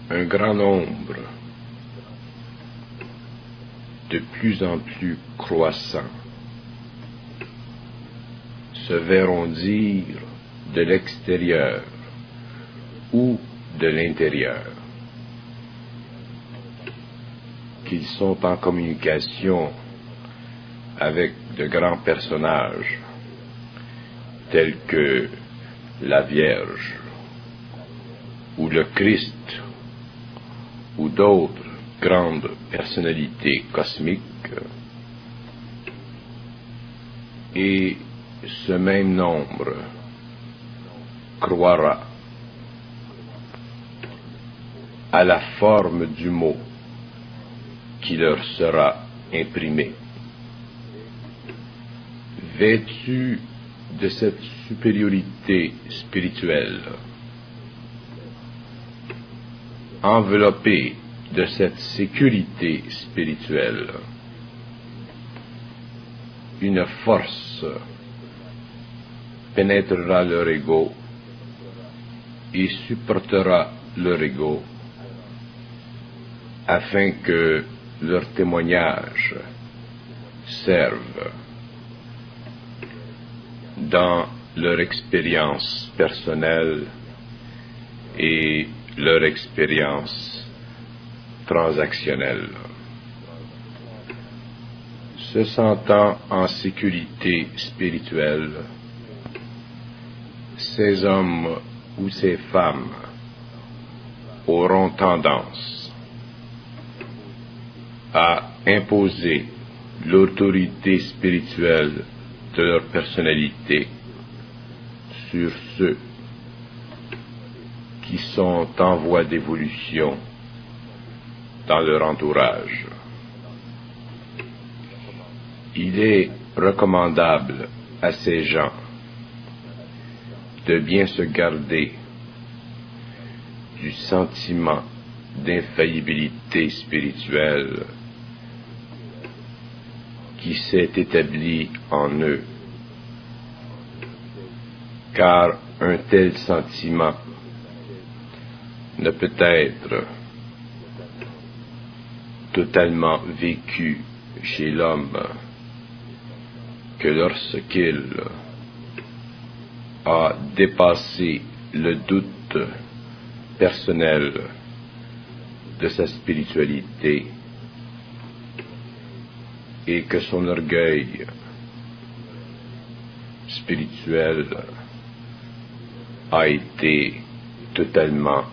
un grand nombre, de plus en plus croissant, se verront dire de l'extérieur ou de l'intérieur qu'ils sont en communication avec de grands personnages tels que la Vierge ou le Christ ou d'autres grandes personnalités cosmiques, et ce même nombre croira à la forme du mot qui leur sera imprimé. Vêtus de cette supériorité spirituelle, enveloppés de cette sécurité spirituelle, une force pénétrera leur ego et supportera leur ego afin que leur témoignage serve dans leur expérience personnelle et leur expérience transactionnelle. Se sentant en sécurité spirituelle, ces hommes ou ces femmes auront tendance à imposer l'autorité spirituelle de leur personnalité sur ceux qui sont en voie d'évolution dans leur entourage. Il est recommandable à ces gens de bien se garder du sentiment d'infaillibilité spirituelle qui s'est établi en eux, car un tel sentiment ne peut être totalement vécu chez l'homme que lorsqu'il a dépassé le doute personnel de sa spiritualité et que son orgueil spirituel a été totalement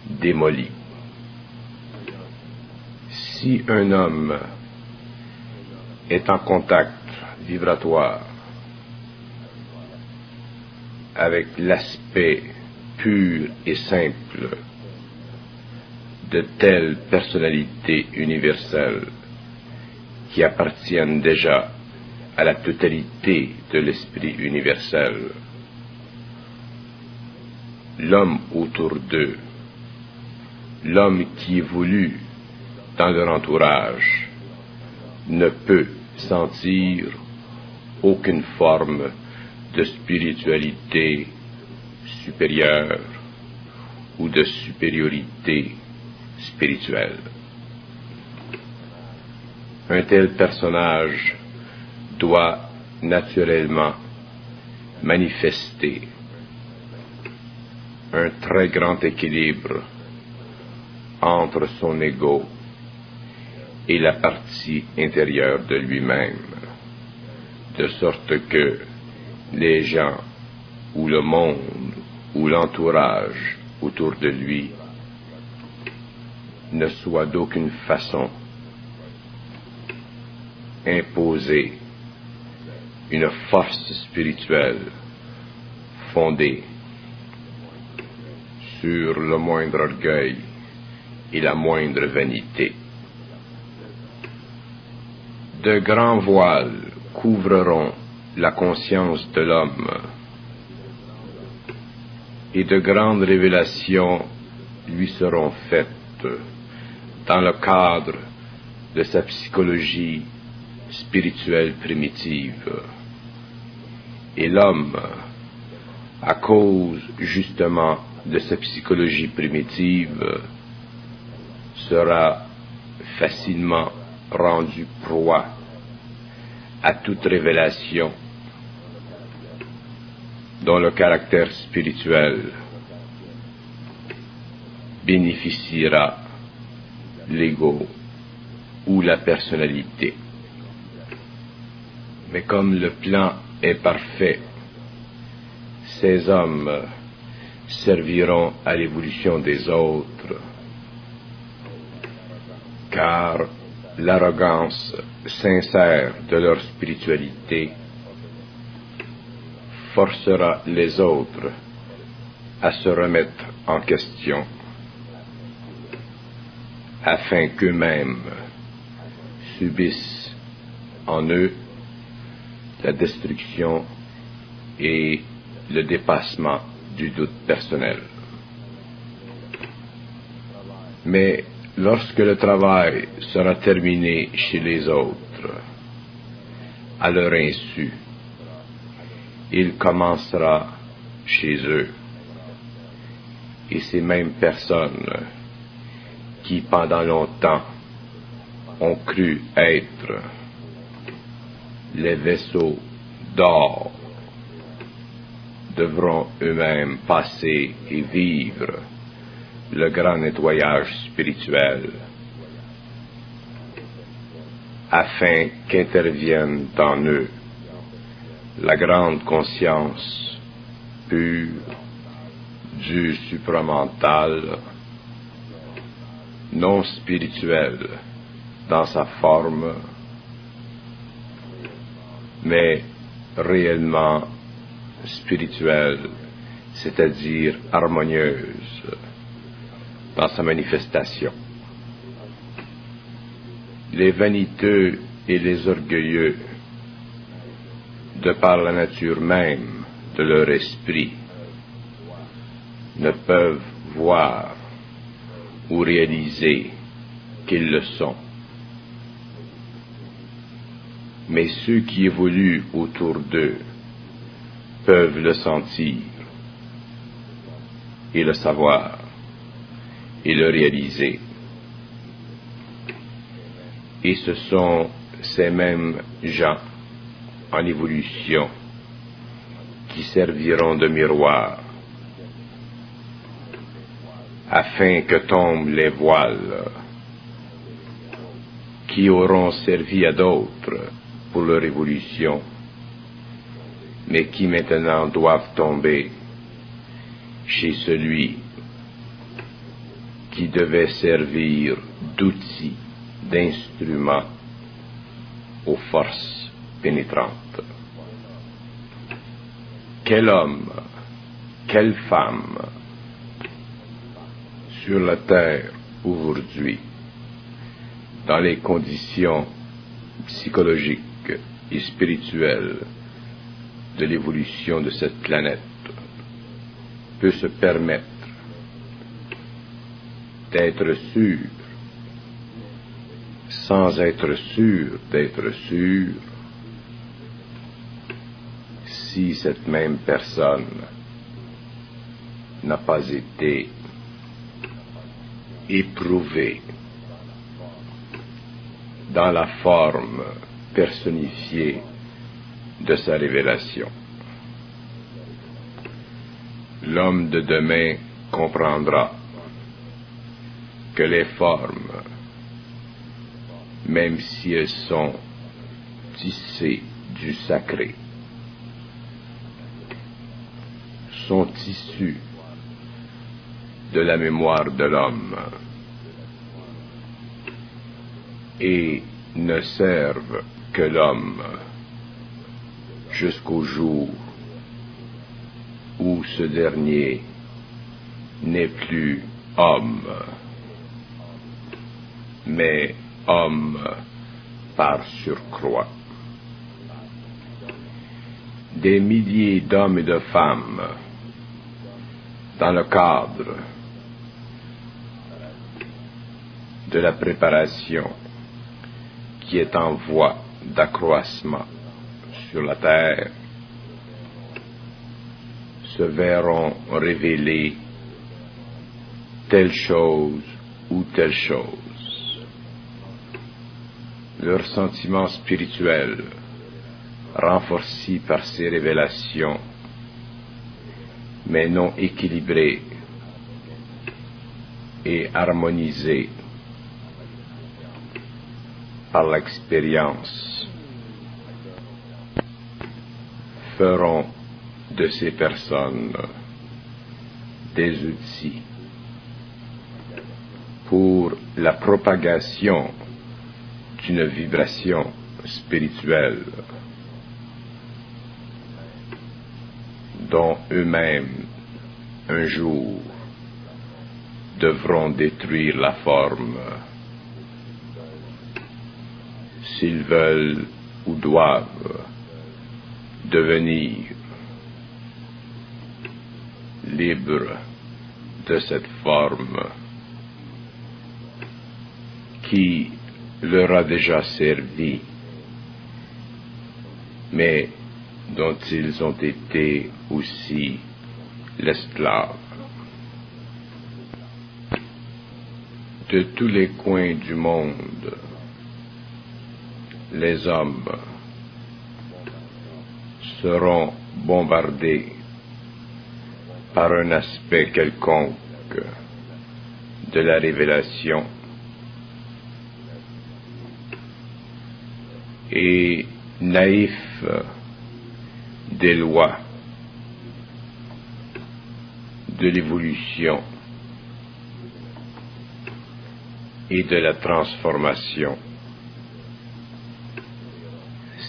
démoli. Si un homme est en contact vibratoire avec l'aspect pur et simple de telles personnalités universelles qui appartiennent déjà à la totalité de l'esprit universel, l'homme autour d'eux, l'homme qui évolue dans leur entourage, ne peut sentir aucune forme de spiritualité supérieure ou de supériorité spirituelle. Un tel personnage doit naturellement manifester un très grand équilibre entre son ego et la partie intérieure de lui-même, de sorte que les gens ou le monde ou l'entourage autour de lui ne soient d'aucune façon imposés une force spirituelle fondée sur le moindre orgueil et la moindre vanité. De grands voiles couvreront la conscience de l'homme et de grandes révélations lui seront faites dans le cadre de sa psychologie spirituelle primitive. Et l'homme, à cause justement de sa psychologie primitive, sera facilement rendu proie à toute révélation dont le caractère spirituel bénéficiera l'ego ou la personnalité. Mais comme le plan est parfait, ces hommes serviront à l'évolution des autres, car l'arrogance sincère de leur spiritualité forcera les autres à se remettre en question, afin qu'eux-mêmes subissent en eux la destruction et le dépassement du doute personnel. Mais lorsque le travail sera terminé chez les autres, à leur insu, il commencera chez eux. Et ces mêmes personnes qui pendant longtemps ont cru être les vaisseaux d'or devront eux-mêmes passer et vivre le grand nettoyage spirituel afin qu'intervienne en eux la grande conscience pure du supramental, non spirituel dans sa forme, mais réellement spirituelle, c'est-à-dire harmonieuse dans sa manifestation. Les vaniteux et les orgueilleux, de par la nature même de leur esprit, ne peuvent voir ou réaliser qu'ils le sont. Mais ceux qui évoluent autour d'eux peuvent le sentir et le savoir et le réaliser. Et ce sont ces mêmes gens en évolution qui serviront de miroir afin que tombent les voiles qui auront servi à d'autres pour leur évolution, mais qui maintenant doivent tomber chez celui qui devait servir d'outil, d'instrument aux forces pénétrantes. Quel homme, quelle femme sur la terre aujourd'hui, dans les conditions psychologiques et spirituelles de l'évolution de cette planète, peut se permettre d'être sûr, sans être sûr d'être sûr, si cette même personne n'a pas été éprouvée dans la forme personnifiée de sa révélation. L'homme de demain comprendra que les formes, même si elles sont tissées du sacré, sont issues de la mémoire de l'homme et ne servent que l'homme jusqu'au jour où ce dernier n'est plus homme, mais homme par surcroît. Des milliers d'hommes et de femmes, dans le cadre de la préparation qui est en voie d'accroissement sur la terre, se verront révéler telle chose ou telle chose. Leurs sentiments spirituels, renforcés par ces révélations, mais non équilibrés et harmonisés par l'expérience, feront de ces personnes des outils pour la propagation d'une vibration spirituelle dont eux-mêmes un jour devront détruire la forme s'ils veulent ou doivent devenir libres de cette forme qui leur a déjà servi, mais dont ils ont été aussi l'esclave. De tous les coins du monde, les hommes seront bombardés par un aspect quelconque de la révélation et naïfs des lois de l'évolution et de la transformation.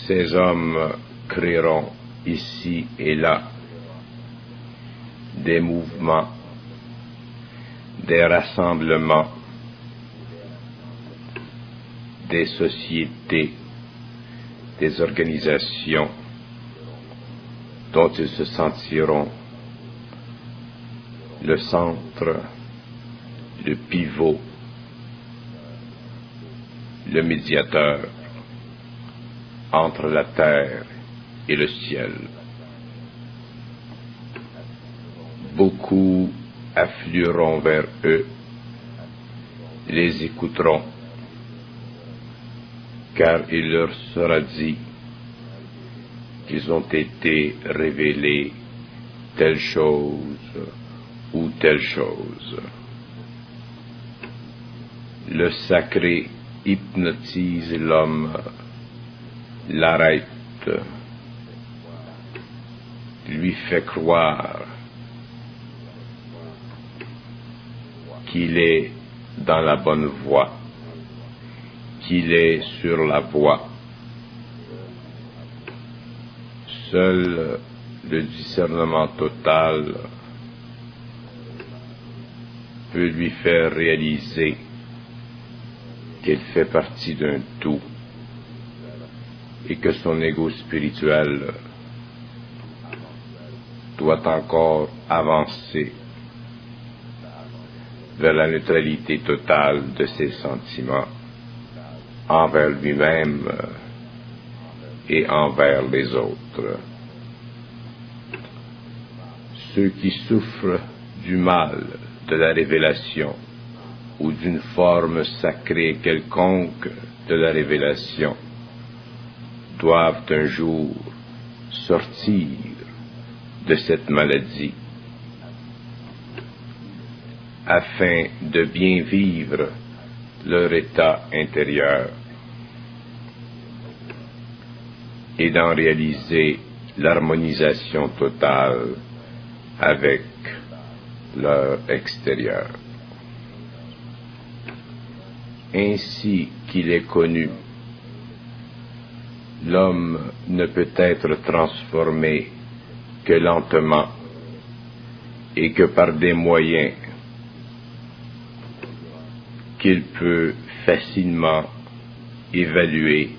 Ces hommes créeront ici et là des mouvements, des rassemblements, des sociétés, des organisations dont ils se sentiront le centre, le pivot, le médiateur entre la terre et le ciel. Beaucoup afflueront vers eux, les écouteront, car il leur sera dit qu'ils ont été révélés telle chose ou telle chose. Le sacré hypnotise l'homme, l'arrête, lui fait croire qu'il est dans la bonne voie, qu'il est sur la voie. Seul le discernement total peut lui faire réaliser qu'il fait partie d'un tout et que son ego spirituel doit encore avancer vers la neutralité totale de ses sentiments envers lui-même et envers les autres. Ceux qui souffrent du mal de la révélation ou d'une forme sacrée quelconque de la révélation doivent un jour sortir de cette maladie afin de bien vivre leur état intérieur et d'en réaliser l'harmonisation totale avec leur extérieur. Ainsi qu'il est connu, l'homme ne peut être transformé que lentement et que par des moyens qu'il peut facilement évaluer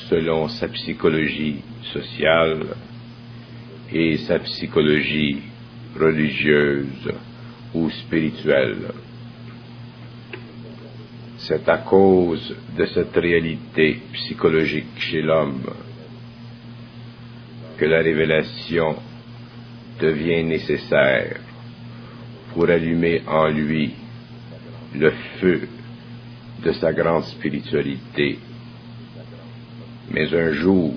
selon sa psychologie sociale et sa psychologie religieuse ou spirituelle. C'est à cause de cette réalité psychologique chez l'homme que la révélation devient nécessaire pour allumer en lui le feu de sa grande spiritualité. Mais un jour,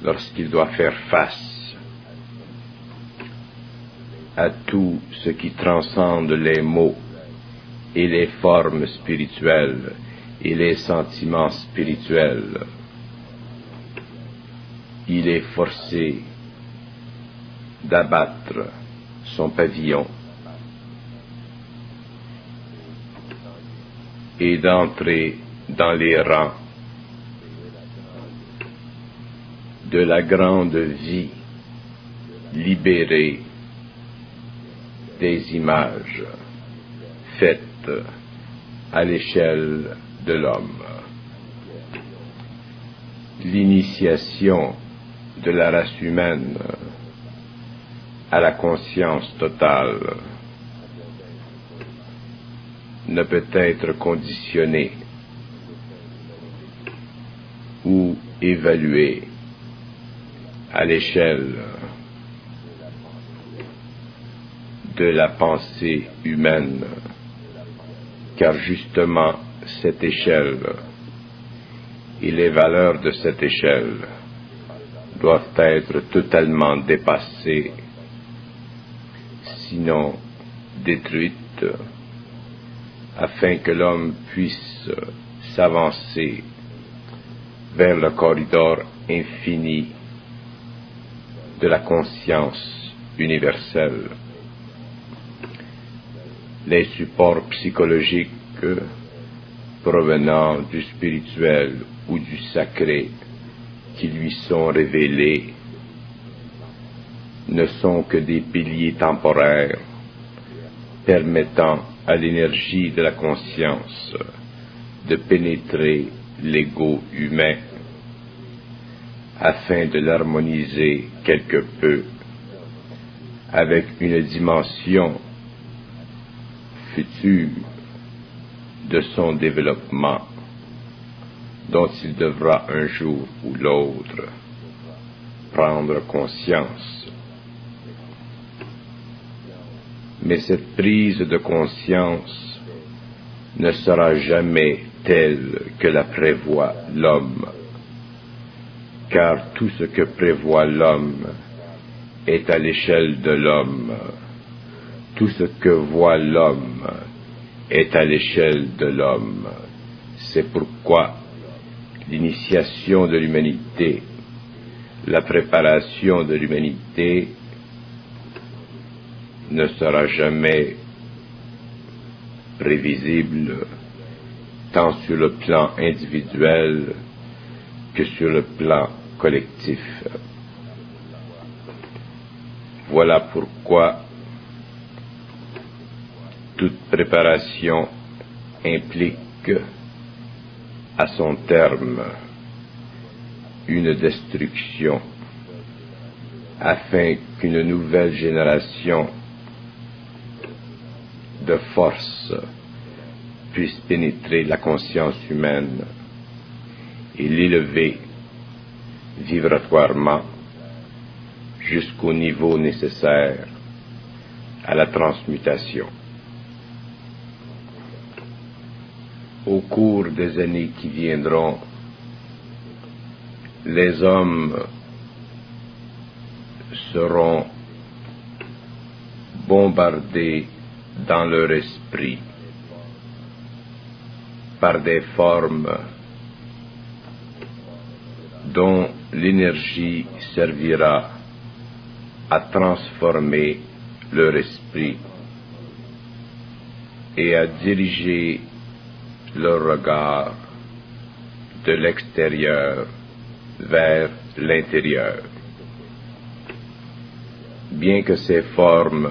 lorsqu'il doit faire face à tout ce qui transcende les mots et les formes spirituelles et les sentiments spirituels, il est forcé d'abattre son pavillon et d'entrer dans les rangs de la grande vie libérée des images faites à l'échelle de l'homme. L'initiation de la race humaine à la conscience totale ne peut être conditionnée ou évaluée à l'échelle de la pensée humaine, car justement cette échelle et les valeurs de cette échelle doivent être totalement dépassées, sinon détruites, afin que l'homme puisse s'avancer vers le corridor infini de la conscience universelle. Les supports psychologiques provenant du spirituel ou du sacré qui lui sont révélés ne sont que des piliers temporaires permettant à l'énergie de la conscience de pénétrer l'ego humain afin de l'harmoniser quelque peu avec une dimension future de son développement dont il devra un jour ou l'autre prendre conscience. Mais cette prise de conscience ne sera jamais telle que la prévoit l'homme, car tout ce que prévoit l'homme est à l'échelle de l'homme. Tout ce que voit l'homme est à l'échelle de l'homme. C'est pourquoi l'initiation de l'humanité, la préparation de l'humanité ne sera jamais prévisible, tant sur le plan individuel que sur le plan collectif. Voilà pourquoi toute préparation implique à son terme une destruction, afin qu'une nouvelle génération de force puisse pénétrer la conscience humaine et l'élever vibratoirement jusqu'au niveau nécessaire à la transmutation. Au cours des années qui viendront, les hommes seront bombardés dans leur esprit par des formes dont l'énergie servira à transformer leur esprit et à diriger leur regard de l'extérieur vers l'intérieur. Bien que ces formes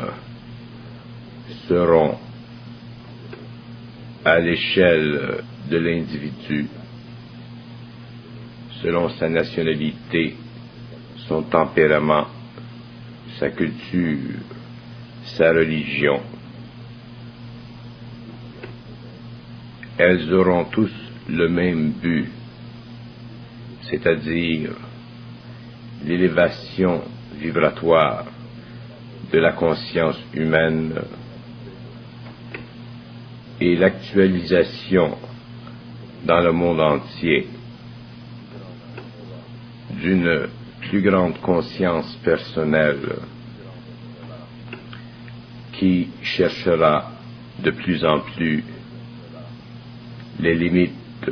seront à l'échelle de l'individu, selon sa nationalité, son tempérament, sa culture, sa religion. Elles auront tous le même but, c'est-à-dire l'élévation vibratoire de la conscience humaine et l'actualisation dans le monde entier d'une plus grande conscience personnelle qui cherchera de plus en plus les limites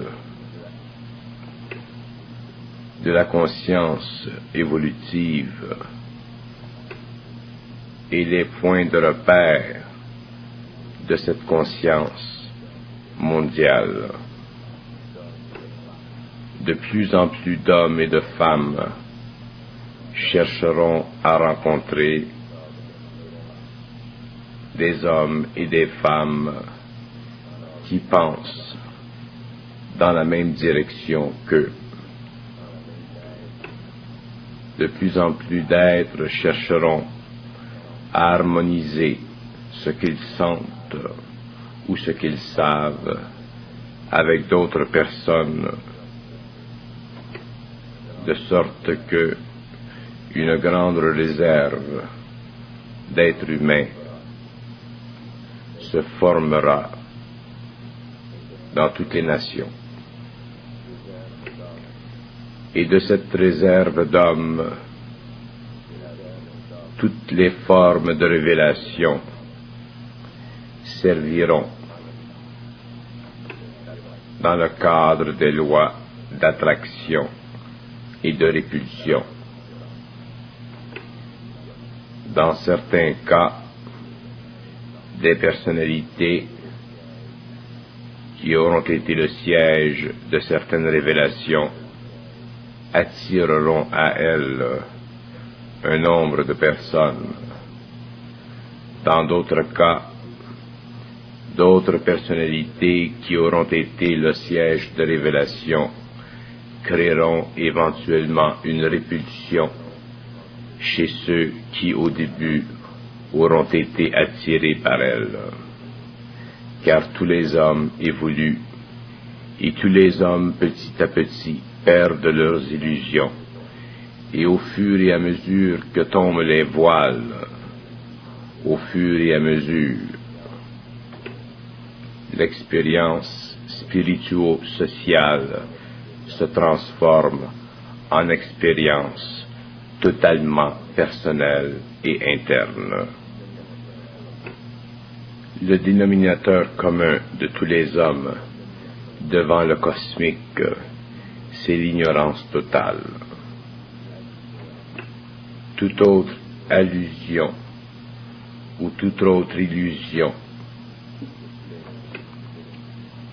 de la conscience évolutive et les points de repère de cette conscience mondiale. De plus en plus d'hommes et de femmes chercheront à rencontrer des hommes et des femmes qui pensent dans la même direction qu'eux. De plus en plus d'êtres chercheront à harmoniser ce qu'ils sentent ou ce qu'ils savent avec d'autres personnes, de sorte que une grande réserve d'êtres humains se formera dans toutes les nations. Et de cette réserve d'hommes, toutes les formes de révélation serviront dans le cadre des lois d'attraction et de répulsion. Dans certains cas, des personnalités qui auront été le siège de certaines révélations attireront à elles un nombre de personnes. Dans d'autres cas, d'autres personnalités qui auront été le siège de révélation créeront éventuellement une répulsion chez ceux qui au début auront été attirés par elles. Car tous les hommes évoluent et tous les hommes petit à petit perdent leurs illusions. Et au fur et à mesure que tombent les voiles, au fur et à mesure, l'expérience spirituo-sociale se transforme en expérience totalement personnelle et interne. Le dénominateur commun de tous les hommes devant le cosmique, c'est l'ignorance totale. Toute autre allusion ou toute autre illusion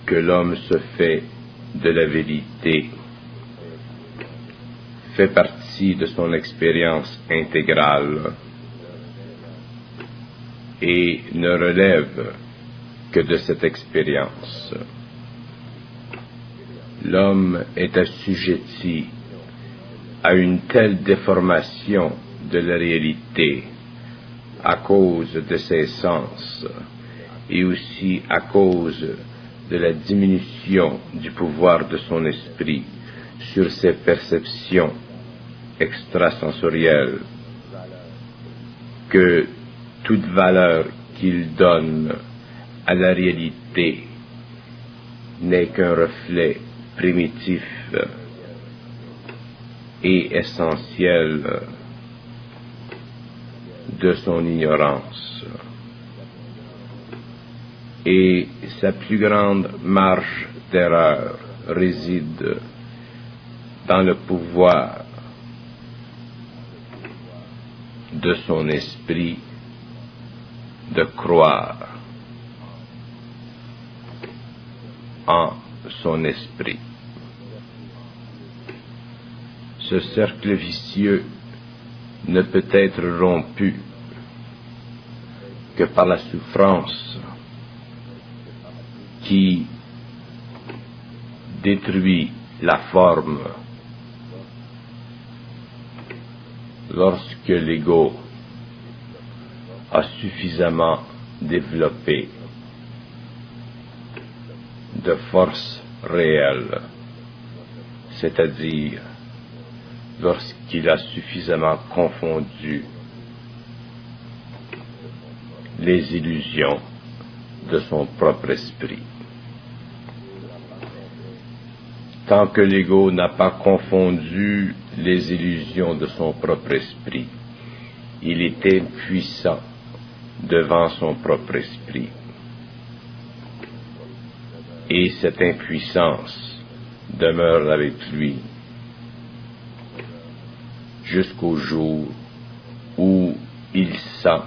que l'homme se fait de la vérité fait partie de son expérience intégrale et ne relève que de cette expérience. L'homme est assujetti à une telle déformation de la réalité à cause de ses sens et aussi à cause de la diminution du pouvoir de son esprit sur ses perceptions extrasensorielles, que toute valeur qu'il donne à la réalité n'est qu'un reflet primitif et essentiel de son ignorance. Et sa plus grande marge d'erreur réside dans le pouvoir de son esprit de croire en son esprit. Ce cercle vicieux ne peut être rompu que par la souffrance qui détruit la forme lorsque l'ego a suffisamment développé de force réelle, c'est-à-dire lorsqu'il a suffisamment confondu les illusions de son propre esprit. Tant que l'ego n'a pas confondu les illusions de son propre esprit, il est impuissant devant son propre esprit. Et cette impuissance demeure avec lui jusqu'au jour où il sent,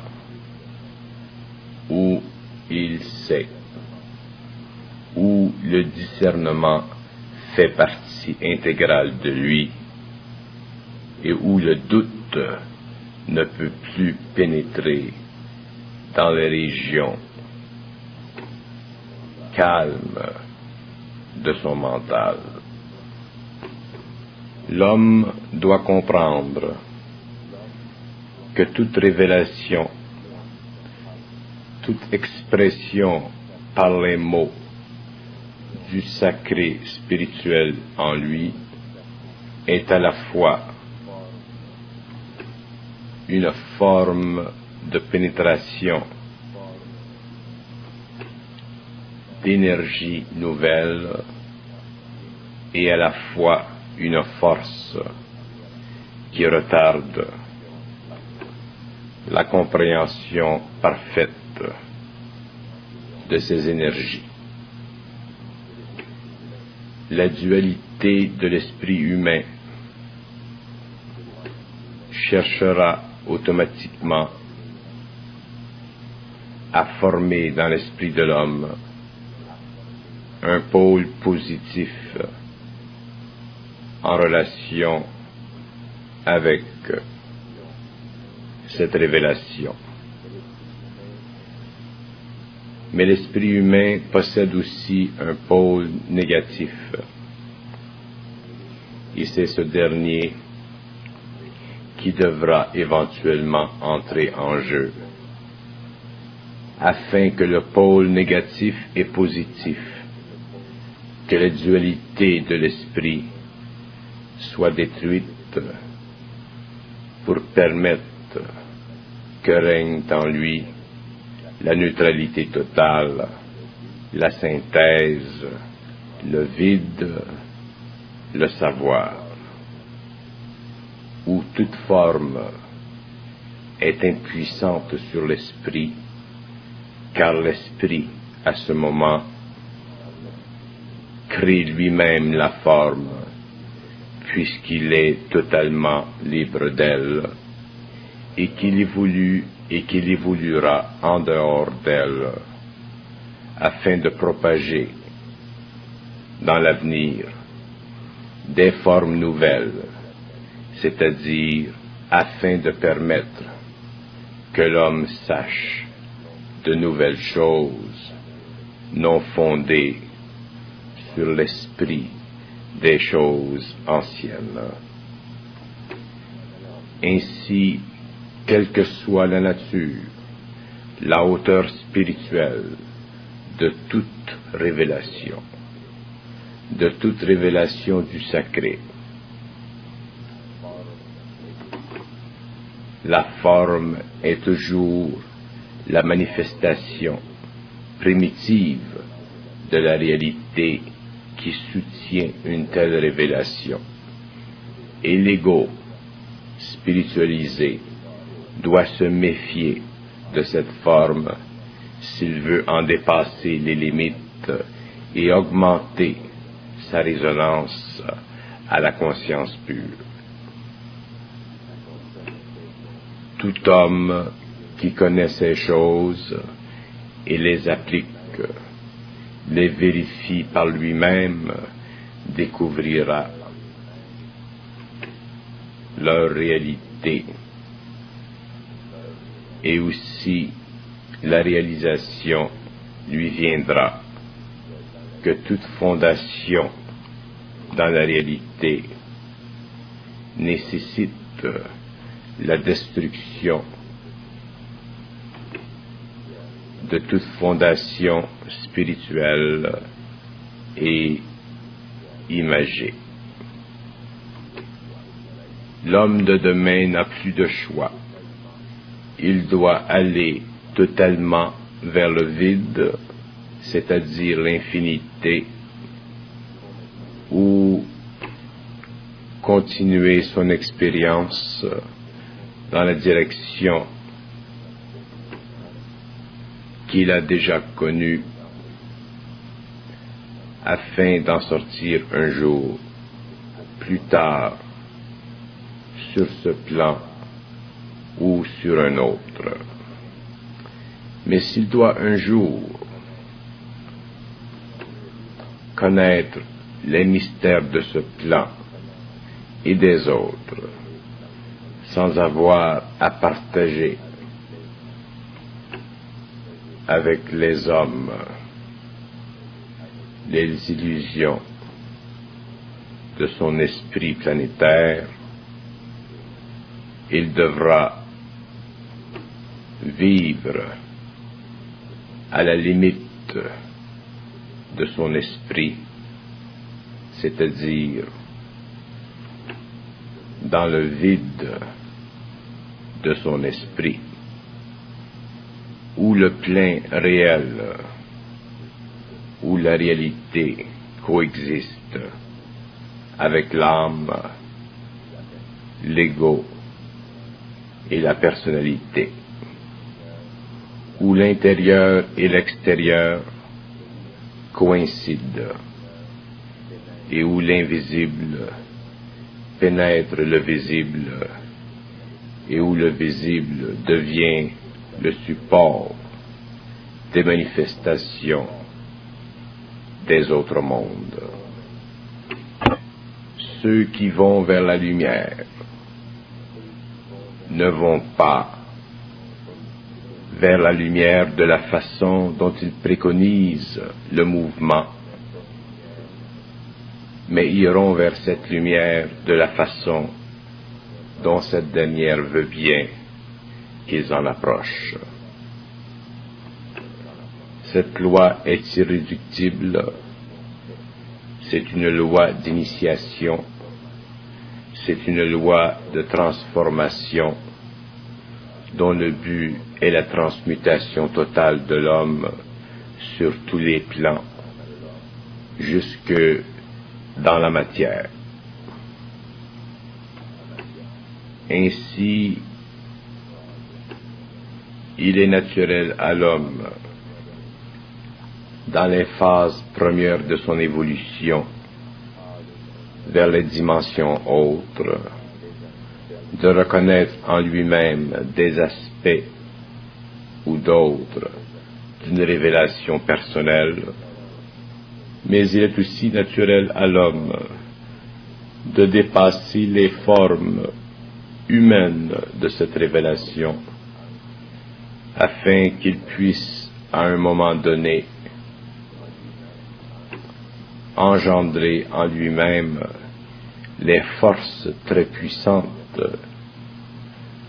où il sait, où le discernement fait partie intégrale de lui et où le doute ne peut plus pénétrer dans les régions calmes de son mental. L'homme doit comprendre que toute révélation, toute expression par les mots du sacré spirituel en lui est à la fois une forme de pénétration d'énergie nouvelle et à la fois une force qui retarde la compréhension parfaite de ces énergies. La dualité de l'esprit humain cherchera automatiquement à former dans l'esprit de l'homme un pôle positif en relation avec cette révélation. Mais l'esprit humain possède aussi un pôle négatif, et c'est ce dernier qui devra éventuellement entrer en jeu, afin que le pôle négatif et positif, que la dualité de l'esprit soit détruite pour permettre que règne en lui la neutralité totale, la synthèse, le vide, le savoir, où toute forme est impuissante sur l'esprit, car l'esprit, à ce moment, crée lui-même la forme, puisqu'il est totalement libre d'elle, et qu'il évolue et qu'il évoluera en dehors d'elle, afin de propager dans l'avenir des formes nouvelles, c'est-à-dire afin de permettre que l'homme sache de nouvelles choses non fondées sur l'esprit des choses anciennes. Ainsi, quelle que soit la nature, la hauteur spirituelle de toute révélation du sacré, la forme est toujours la manifestation primitive de la réalité qui soutient une telle révélation. Et l'ego spiritualisé doit se méfier de cette forme s'il veut en dépasser les limites et augmenter sa résonance à la conscience pure. Tout homme qui connaît ces choses et les applique, les vérifie par lui-même, découvrira leur réalité. Et aussi la réalisation lui viendra que toute fondation dans la réalité nécessite la destruction de toute fondation spirituelle et imagée. L'homme de demain n'a plus de choix. Il doit aller totalement vers le vide, c'est-à-dire l'infinité, ou continuer son expérience dans la direction qu'il a déjà connue afin d'en sortir un jour plus tard sur ce plan ou sur un autre. Mais s'il doit un jour connaître les mystères de ce plan et des autres, sans avoir à partager avec les hommes les illusions de son esprit planétaire, il devra vivre à la limite de son esprit, c'est-à-dire dans le vide de son esprit, où le plein réel, où la réalité coexiste avec l'âme, l'ego et la personnalité, où l'intérieur et l'extérieur coïncident et où l'invisible pénètre le visible et où le visible devient le support des manifestations des autres mondes. Ceux qui vont vers la lumière ne vont pas vers la lumière de la façon dont ils préconisent le mouvement, mais iront vers cette lumière de la façon dont cette dernière veut bien qu'ils en approchent. Cette loi est irréductible, c'est une loi d'initiation, c'est une loi de transformation dont le but est la transmutation totale de l'homme sur tous les plans, jusque dans la matière. Ainsi, il est naturel à l'homme, dans les phases premières de son évolution vers les dimensions autres, de reconnaître en lui-même des aspects ou d'autres d'une révélation personnelle, mais il est aussi naturel à l'homme de dépasser les formes humaines de cette révélation, afin qu'il puisse, à un moment donné, engendrer en lui-même les forces très puissantes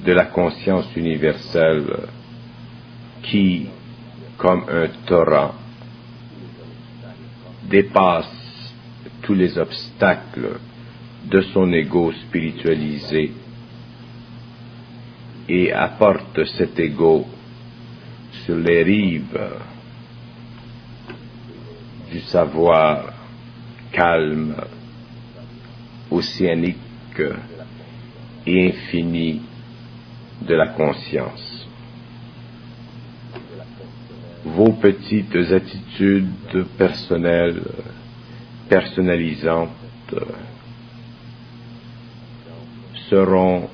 de la conscience universelle qui, comme un torrent, dépasse tous les obstacles de son ego spiritualisé et apporte cet ego sur les rives du savoir calme, océanique et infini de la conscience. Vos petites attitudes personnelles, personnalisantes, seront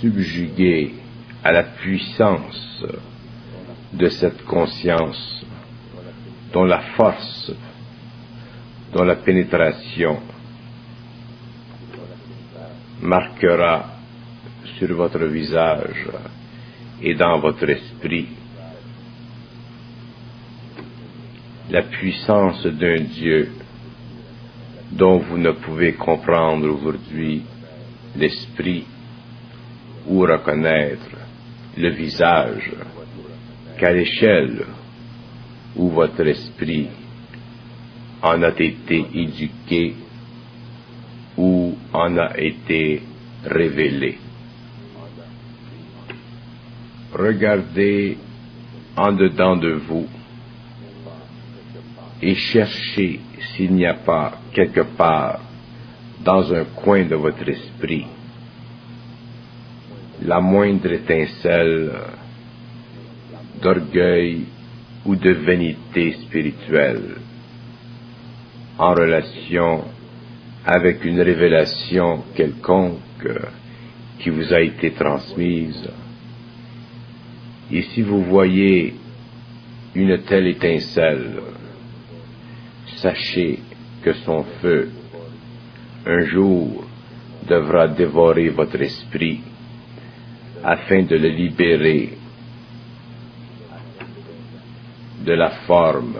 subjuguées à la puissance de cette conscience dont la force, dont la pénétration marquera sur votre visage et dans votre esprit la puissance d'un Dieu dont vous ne pouvez comprendre aujourd'hui l'esprit ou reconnaître le visage qu'à l'échelle où votre esprit en a été éduqué ou en a été révélé. Regardez en dedans de vous et cherchez s'il n'y a pas quelque part dans un coin de votre esprit la moindre étincelle d'orgueil ou de vanité spirituelle en relation avec une révélation quelconque qui vous a été transmise. Et si vous voyez une telle étincelle, sachez que son feu, un jour, devra dévorer votre esprit afin de le libérer de la forme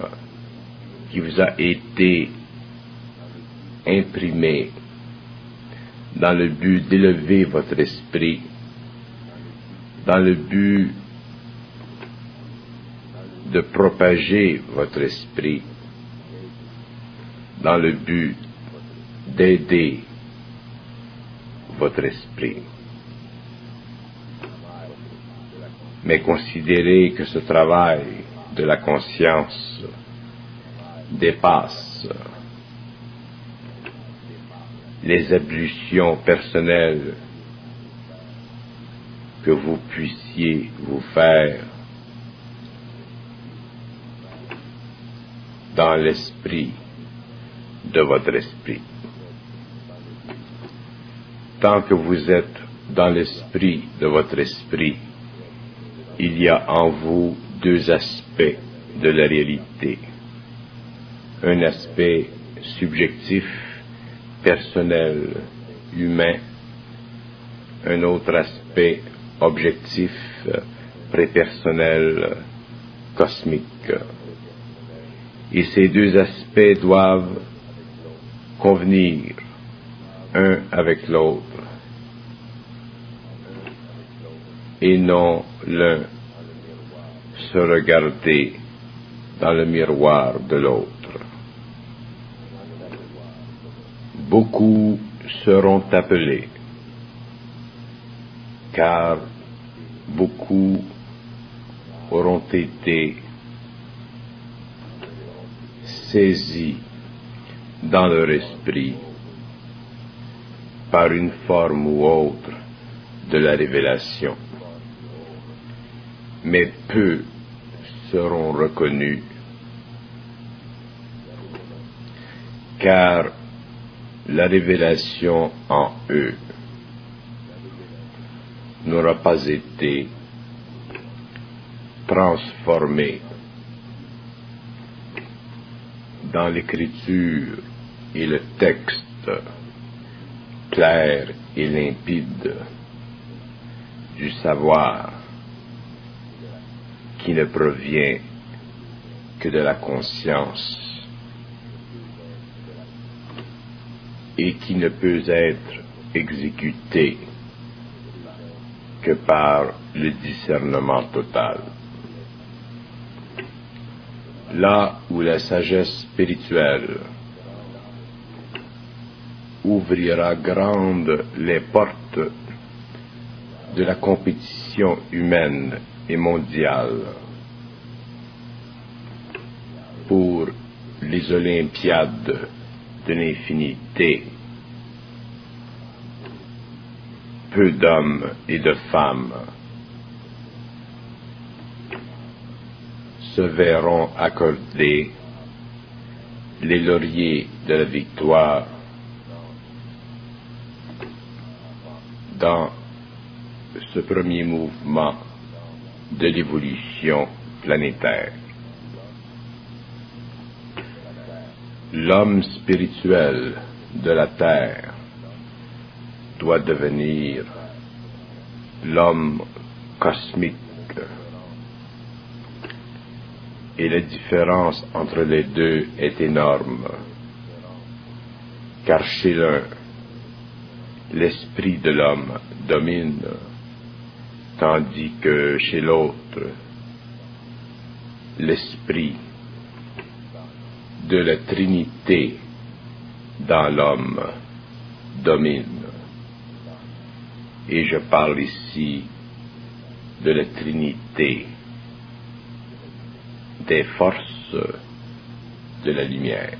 qui vous a été imprimée dans le but d'élever votre esprit, dans le but de propager votre esprit, dans le but d'aider votre esprit. Mais considérez que ce travail de la conscience dépasse les ablutions personnelles que vous puissiez vous faire dans l'esprit de votre esprit. Tant que vous êtes dans l'esprit de votre esprit, il y a en vous deux aspects de la réalité. Un aspect subjectif, personnel, humain, un autre aspect objectif, prépersonnel, cosmique. Et ces deux aspects doivent convenir un avec l'autre, et non l'un se regarder dans le miroir de l'autre. Beaucoup seront appelés, car beaucoup auront été saisis dans leur esprit par une forme ou autre de la révélation. Mais peu seront reconnus, car la révélation en eux n'aura pas été transformée dans l'écriture et le texte clair et limpide du savoir qui ne provient que de la conscience et qui ne peut être exécuté que par le discernement total. Là où la sagesse spirituelle ouvrira grandes les portes de la compétition humaine et mondiale pour les Olympiades de l'infinité, peu d'hommes et de femmes se verront accorder les lauriers de la victoire dans ce premier mouvement de l'évolution planétaire. L'homme spirituel de la Terre doit devenir l'homme cosmique. Et la différence entre les deux est énorme, car chez l'un, l'esprit de l'homme domine, tandis que chez l'autre, l'esprit de la Trinité dans l'homme domine. Et je parle ici de la Trinité des forces de la lumière.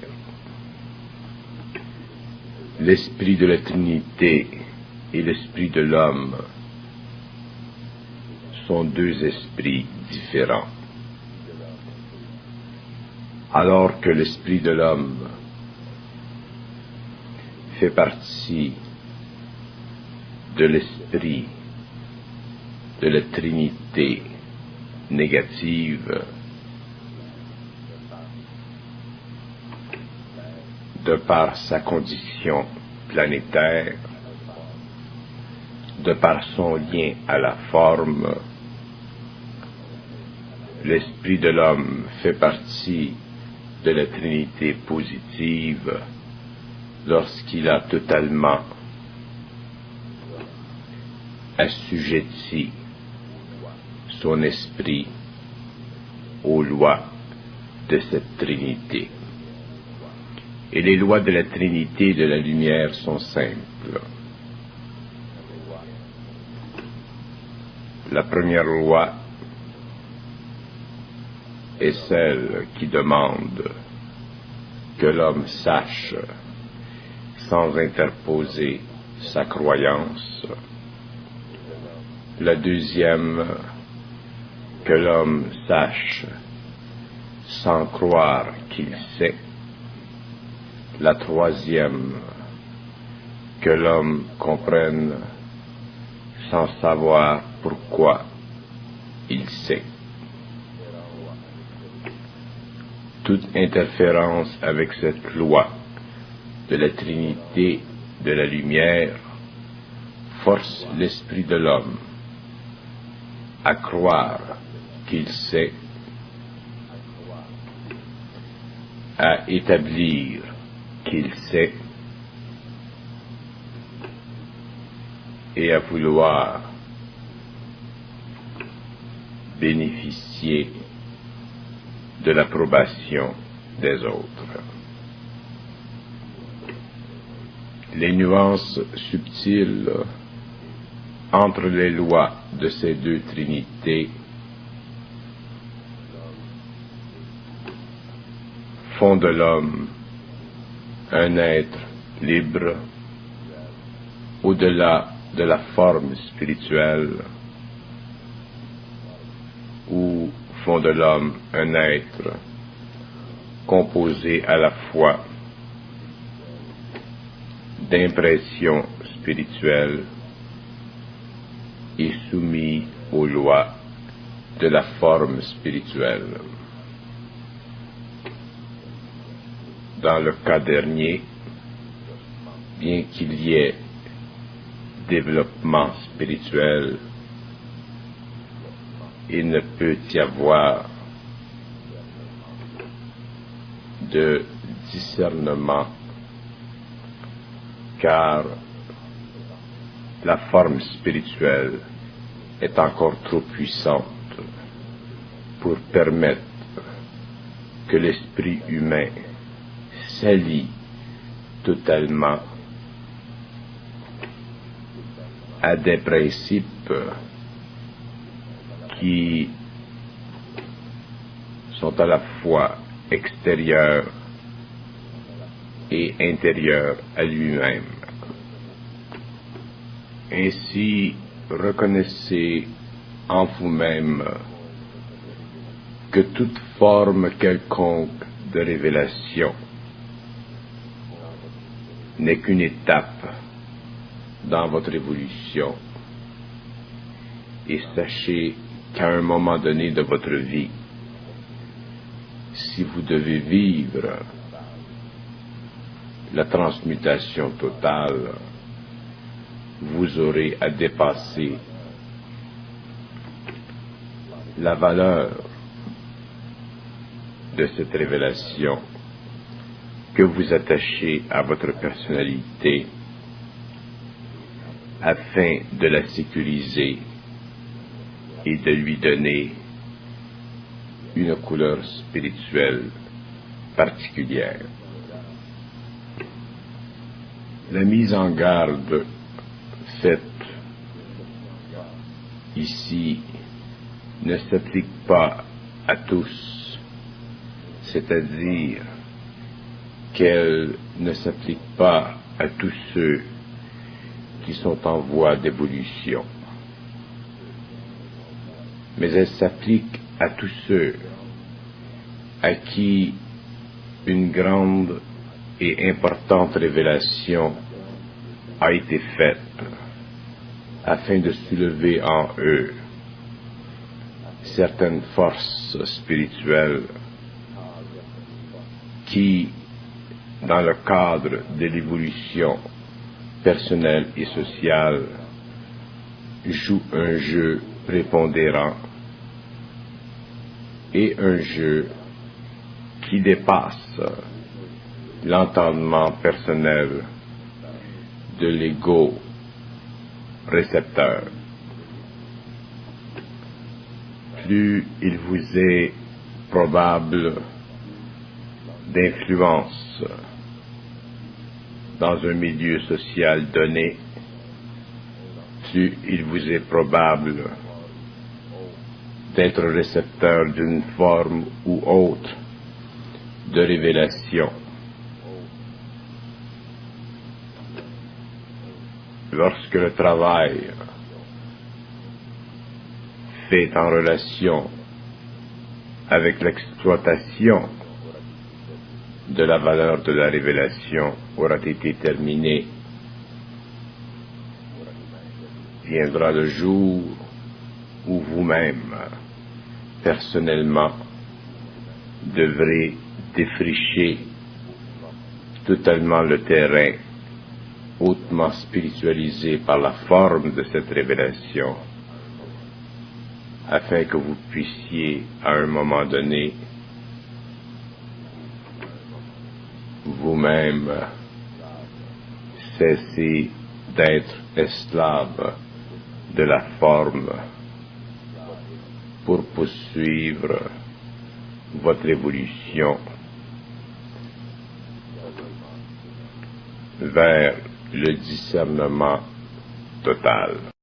L'esprit de la Trinité et l'esprit de l'homme sont deux esprits différents. Alors que l'esprit de l'homme fait partie de l'esprit de la Trinité négative, de par sa condition planétaire, de par son lien à la forme, l'esprit de l'homme fait partie de la Trinité positive lorsqu'il a totalement assujetti son esprit aux lois de cette Trinité. Et les lois de la Trinité de la lumière sont simples. La première loi est celle qui demande que l'homme sache, sans interposer sa croyance. La deuxième, que l'homme sache, sans croire qu'il sait. La troisième, que l'homme comprenne, sans savoir pourquoi il sait. Toute interférence avec cette loi de la Trinité de la lumière force l'esprit de l'homme à croire qu'il sait, à établir qu'il sait et à vouloir bénéficier de l'approbation des autres. Les nuances subtiles entre les lois de ces deux trinités font de l'homme un être libre au-delà de la forme spirituelle, ou font de l'homme un être composé à la fois d'impressions spirituelles et soumis aux lois de la forme spirituelle. Dans le cas dernier, bien qu'il y ait développement spirituel, il ne peut y avoir de discernement, car la forme spirituelle est encore trop puissante pour permettre que l'esprit humain s'allie totalement à des principes qui sont à la fois extérieurs et intérieurs à lui-même. Ainsi, reconnaissez en vous-même que toute forme quelconque de révélation n'est qu'une étape dans votre évolution, et sachez qu'à un moment donné de votre vie, si vous devez vivre la transmutation totale, vous aurez à dépasser la valeur de cette révélation que vous attachez à votre personnalité afin de la sécuriser et de lui donner une couleur spirituelle particulière. La mise en garde faite ici ne s'applique pas à tous, c'est-à-dire qu'elle ne s'applique pas à tous ceux qui sont en voie d'évolution, mais elle s'applique à tous ceux à qui une grande et importante révélation a été faite afin de soulever en eux certaines forces spirituelles qui, dans le cadre de l'évolution personnelle et sociale, jouent un jeu prépondérant et un jeu qui dépasse l'entendement personnel de l'ego récepteur. Plus il vous est probable d'influence dans un milieu social donné, plus il vous est probable d'être récepteur d'une forme ou autre de révélation. Lorsque le travail fait en relation avec l'exploitation de la valeur de la révélation aura été terminé, viendra le jour où vous-même, personnellement, devrez défricher totalement le terrain hautement spiritualisé par la forme de cette révélation, afin que vous puissiez, à un moment donné, vous-même cesser d'être esclave de la forme pour poursuivre votre évolution vers le discernement total.